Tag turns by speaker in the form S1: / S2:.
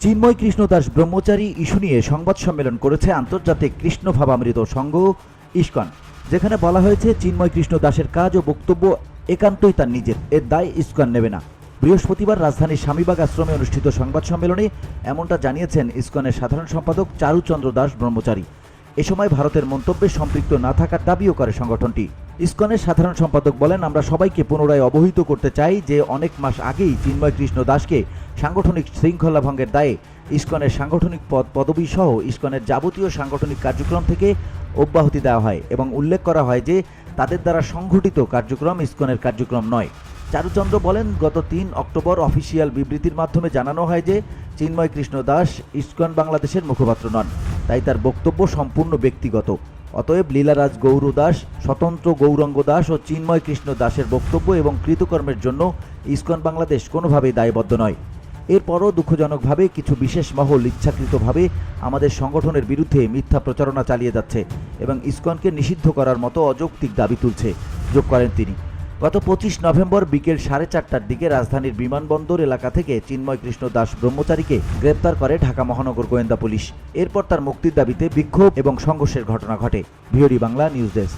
S1: চিন্ময় কৃষ্ণ দাস ব্রহ্মচারী issue নিয়ে সংবাদ সম্মেলন করেছে আন্তর্জাতিক কৃষ্ণ ভাবামৃত সংঘ ইসকন, যেখানে বলা হয়েছে চিন্ময় কৃষ্ণ দাসের কাজ ও বক্তব্য একান্তই তার নিজের, এর দায় ইসকন নেবে না। বৃহস্পতিবার রাজধানীর স্বামীবাগ আশ্রমে অনুষ্ঠিত সংবাদ সম্মেলনে এমনটা জানিয়েছেন ইসকনের সাধারণ সম্পাদক চারুচন্দ্র দাস ব্রহ্মচারী। এ সময় ভারতের মন্তব্যে সম্পৃক্ত না থাকার দাবিও করে সংগঠনটি। ইসকনের সাধারণ সম্পাদক বলেন, আমরা সবাইকে পুনরায় অবহিত করতে চাই যে অনেক মাস আগেই চিন্ময় কৃষ্ণ দাসকে সাংগঠনিক শৃঙ্খলা ভঙ্গের দায়ে ইসকনের সাংগঠনিক পদবি সহ ইসকনের যাবতীয় সাংগঠনিক কার্যক্রম থেকে অব্যাহতি দেওয়া হয় এবং উল্লেখ করা হয় যে তাদের দ্বারা সংঘটিত কার্যক্রম ইসকনের কার্যক্রম নয়। চারুচন্দ্র বলেন, গত ৩ অক্টোবর অফিসিয়াল বিবৃতির মাধ্যমে জানানো হয় যে চিন্ময় কৃষ্ণ দাস ইসকন বাংলাদেশের মুখপাত্র নন, তাই তার বক্তব্য সম্পূর্ণ ব্যক্তিগত। অতএব লীলারাজ গৌর দাস, স্বতন্ত্র গৌরাঙ্গ দাস ও চিন্ময় কৃষ্ণ দাসের বক্তব্য এবং কৃতকর্মের জন্য ইসকন বাংলাদেশ কোনোভাবেই দায়বদ্ধ নয়। এরপরও দুঃখজনকভাবে কিছু বিশেষ মহল ইচ্ছাকৃতভাবে আমাদের সংগঠনের বিরুদ্ধে মিথ্যা প্রচারণা চালিয়ে যাচ্ছে এবং ইসকনকে নিষিদ্ধ করার মতো অযৌক্তিক দাবি তুলছে, যোগ করেন তিনি। গত 25 নভেম্বর বিকেল 4:30টার দিকে রাজধানীর বিমানবন্দর এলাকা থেকে চিন্ময় কৃষ্ণ দাস ব্রহ্মচারীকে গ্রেপ্তার করে ঢাকা মহানগর গোয়েন্দা পুলিশ। এরপর তার মুক্তির দাবিতে বিক্ষোভ এবং সংঘর্ষের ঘটনা ঘটে। VOD Bangla news desk.